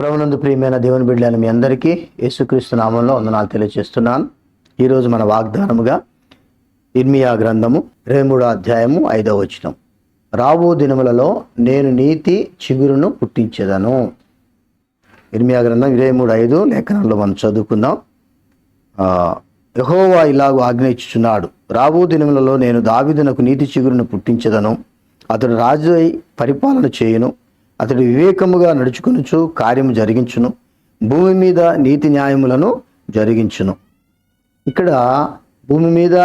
ప్రభునందు ప్రియమైన దేవుని బిడ్డలైన మీ అందరికీ యేసుక్రీస్తు నామంలో వందనాలు తెలియజేస్తున్నాను. ఈరోజు మన వాగ్దానముగా ఇర్మియా గ్రంథము 23వ అధ్యాయము 5వ వచనం. రాబో దినములలో నేను నీతి చిగురును పుట్టించెదను. ఇర్మియా గ్రంథం 23:5 లేఖనంలో మనం చదువుకుందాం. యెహోవా ఇలాగు ఆజ్ఞయించుచున్నాడు, రాబో దినములలో నేను దావీదునకు నీతి చిగురును పుట్టించెదను. అతడు రాజు అయి పరిపాలన చేయును. అతడు వివేకముగా నడుచుకొనుచు కార్యము జరిగించును. భూమి మీద నీతి న్యాయములను జరిగించును. ఇక్కడ భూమి మీద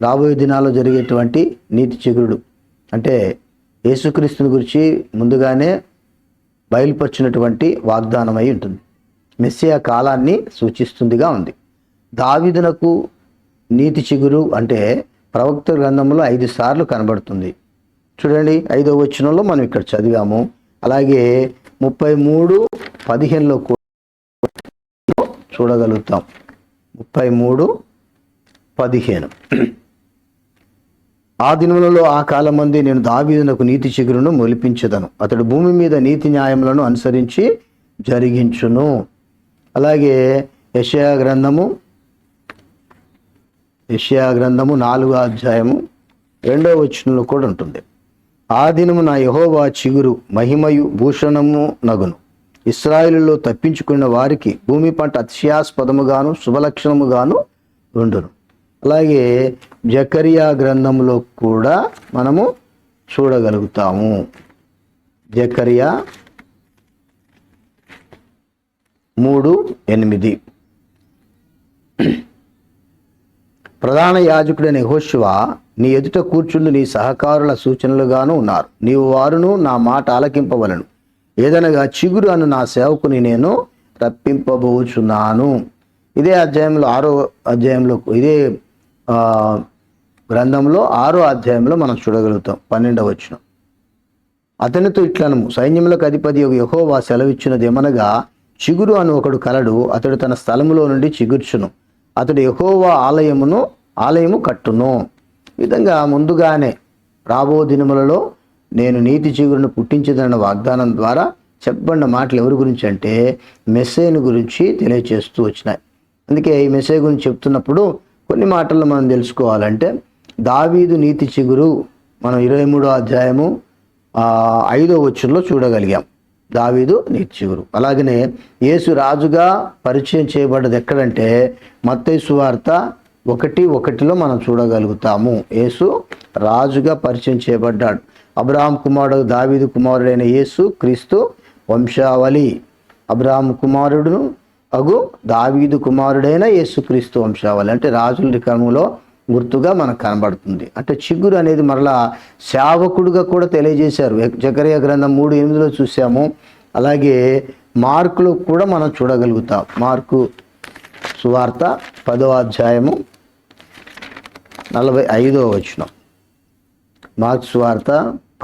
రాబోయే దినాల్లో జరిగేటువంటి నీతి చిగురుడు అంటే యేసుక్రీస్తుని గురించి ముందుగానే బయలుపరిచినటువంటి వాగ్దానం అయి ఉంటుంది. మెస్సియా కాలాన్ని సూచిస్తుందిగా ఉంది. దావీదునకు నీతి చిగురు అంటే ప్రవక్త గ్రంథంలో 5 సార్లు కనబడుతుంది. చూడండి, 5వ వచనంలో మనం ఇక్కడ చదివాము. అలాగే 33:15 కూడా చూడగలుగుతాం. 33:15 ఆ దినములలో ఆ కాలమంది నేను దావీదునకు నీతి చిగురును మొలిపించెదను. అతడు భూమి మీద నీతి న్యాయములను అనుసరించి జరిగించును. అలాగే యెషయా గ్రంథము 4వ అధ్యాయము 2వ వచనంలో కూడా ఉంటుంది. ఆ దినము నా యెహోవా చిగురు మహిమయు భూషణము నగును. ఇశ్రాయేలులో తప్పించుకున్న వారికి భూమి పంట అతిశయాస్పదముగాను శుభలక్షణముగాను ఉండును. అలాగే జకరియా గ్రంథంలో కూడా మనము చూడగలుగుతాము. జకరియా 3:8 ప్రధాన యాజకుడైన యెహోషువ నీ ఎదుట కూర్చుండు నీ సహకారుల సూచనలుగాను ఉన్నారు. నీవు వారును నా మాట ఆలకింపవలను. ఏదనగా చిగురు అను నా సేవకుని నేను రప్పింపబోచున్నాను. ఇదే అధ్యాయంలో 6వ అధ్యాయంలో ఇదే గ్రంథంలో 6వ అధ్యాయంలో మనం చూడగలుగుతాం. 12వ వచనం. అతనితో ఇట్లనము, సైన్యములకు అధిపతి యెహోవా సెలవిచ్చినది ఏమనగా, చిగురు అను ఒకడు కలడు. అతడు తన స్థలములో నుండి చిగుర్చును. అతడు యెహోవా ఆలయము కట్టును. ఈ విధంగా ముందుగానే రాబో దినములలో నేను నీతి చిగురును పుట్టించదన్న వాగ్దానం ద్వారా చెప్పబడిన మాటలు ఎవరి గురించి అంటే మెస్సేను గురించి తెలియచేస్తూ వచ్చినాయి. అందుకే ఈ మెస్సే గురించి చెప్తున్నప్పుడు కొన్ని మాటలను మనం తెలుసుకోవాలంటే, దావీదు నీతి చిగురు మనం 23వ అధ్యాయము 5వ వచనంలో చూడగలిగాం. దావీదు నీతి చిగురు. అలాగనే యేసు రాజుగా పరిచయం చేయబడ్డది ఎక్కడంటే మత్తయి సువార్త 1:1 మనం చూడగలుగుతాము. యేసు రాజుగా పరిచయం చేయబడ్డాడు. అబ్రహాం కుమారుడు దావీదు కుమారుడైన యేసు క్రీస్తు వంశావళి. అబ్రహాం కుమారుడును అగు దావీదు కుమారుడైన యేసు క్రీస్తు వంశావళి అంటే రాజుల క్రమంలో గుర్తుగా మనకు కనబడుతుంది. అంటే చిగురు అనేది మరలా సేవకుడుగా కూడా తెలియజేశారు. జకరియా గ్రంథం 3:8 చూసాము. అలాగే మార్కులో కూడా మనం చూడగలుగుతాం. మార్కు సువార్త 10వ అధ్యాయము 45వ వచనం. మార్కు సువార్త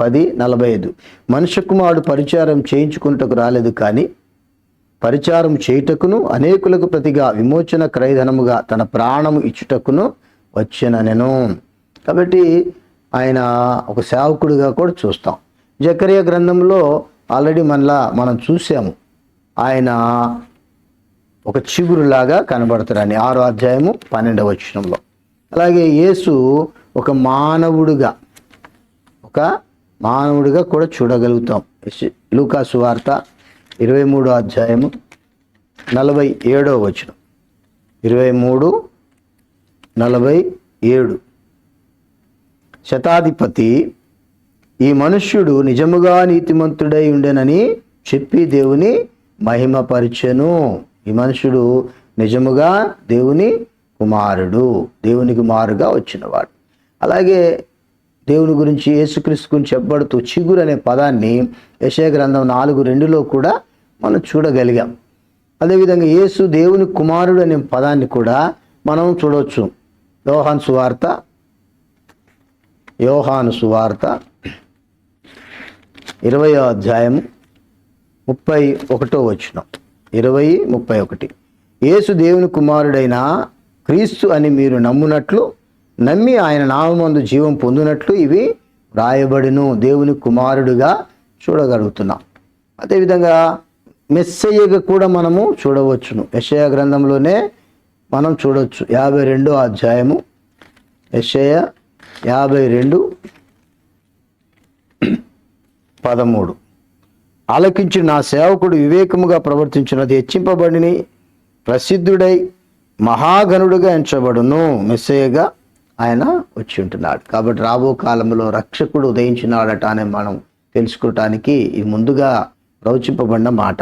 10:45 మనుష్య కుమారుడు పరిచారం చేయించుకుంటకు రాలేదు, కానీ పరిచారం చేయుటకును అనేకులకు ప్రతిగా విమోచన క్రయధనముగా తన ప్రాణము ఇచ్చుటకును వచ్చెననెను. కాబట్టి ఆయన ఒక సేవకుడిగా కూడా చూస్తాం. జకరియా గ్రంథంలో ఆల్రెడీ మనం చూసాము. ఆయన ఒక చిగురులాగా కనబడతారని 6వ అధ్యాయము 12వ వచనంలో. అలాగే యేసు ఒక మానవుడిగా కూడా చూడగలుగుతాం. లూకా సువార్త 23వ అధ్యాయము 47వ వచనం. 23:47 శతాధిపతి ఈ మనుష్యుడు నిజముగా నీతిమంతుడై ఉండెనని చెప్పి దేవుని మహిమపరిచెను. ఈ మనుషుడు నిజముగా దేవునికి మారుగా వచ్చినవాడు. అలాగే దేవుని గురించి యేసుక్రీస్తు గురించి చెప్పబడుతూ చిగురు అనే పదాన్ని యెషయా గ్రంథం 4:2 కూడా మనం చూడగలిగాం. అదేవిధంగా యేసు దేవుని కుమారుడు అనే పదాన్ని కూడా మనం చూడవచ్చు. యోహాను సువార్త 20వ అధ్యాయము 31వ వచనం. 20:31 యేసు దేవుని కుమారుడైన క్రీస్తు అని మీరు నమ్మి ఆయన నామమందు జీవం పొందినట్లు ఇవి రాయబడిను. దేవుని కుమారుడుగా చూడగలుగుతున్నాం. అదేవిధంగా మెస్సయ్యగా కూడా మనము చూడవచ్చును. యెషయా గ్రంథంలోనే మనం చూడవచ్చు. 52 అధ్యాయము, యెషయా 52:13. ఆలకించి నా సేవకుడు వివేకముగా ప్రవర్తించినది, హెచ్చింపబడిని ప్రసిద్ధుడై మహాగణుడుగా ఎంచబడును. మెస్సయ్యగా ఆయన వచ్చి ఉంటున్నాడు. కాబట్టి రాబో కాలంలో రక్షకుడు ఉదయించినాడట అని మనం తెలుసుకోవటానికి ఇది ముందుగా ప్రవచింపబడిన మాట.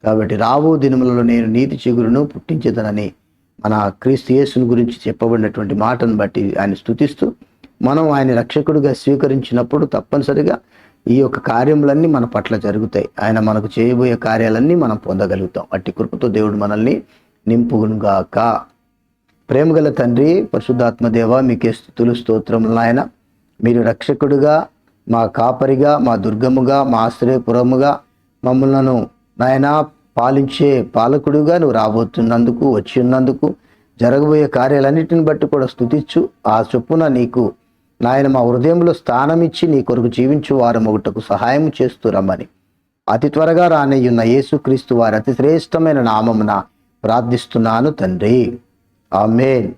కాబట్టి రాబో దినములలో నేను నీతి చిగురును పుట్టించేదనని మన క్రీస్తు యేసుని గురించి చెప్పబడినటువంటి మాటను బట్టి ఆయన స్తుతిస్తూ మనం ఆయన రక్షకుడిగా స్వీకరించినప్పుడు తప్పనిసరిగా ఈ యొక్క కార్యములన్నీ మన పట్ల జరుగుతాయి. ఆయన మనకు చేయబోయే కార్యాలన్నీ మనం పొందగలుగుతాం. అట్టి కృపతో దేవుడు మనల్ని నింపుగునుగాక. ప్రేమగల తండ్రి, పరిశుద్ధాత్మ దేవ, మీకే స్తుతులు స్తోత్రములు నాయన. మీరు రక్షకుడిగా, మా కాపరిగా, మా దుర్గముగా, మా ఆశ్రయపురముగా మమ్మల్ని నాయన పాలించే పాలకుడుగా నువ్వు రాబోతున్నందుకు, వచ్చి ఉన్నందుకు, జరగబోయే కార్యాలన్నిటిని బట్టి కూడా స్తుతించు. ఆ చొప్పున నీకు నాయన మా హృదయంలో స్థానం ఇచ్చి నీ కొరకు జీవించు వారం ఒకటకు సహాయం చేస్తూ రమ్మని అతి త్వరగా రానయ్యున్న యేసుక్రీస్తు వారి అతి శ్రేష్టమైన నామమున ప్రార్థిస్తున్నాను తండ్రి. ఆమేన్.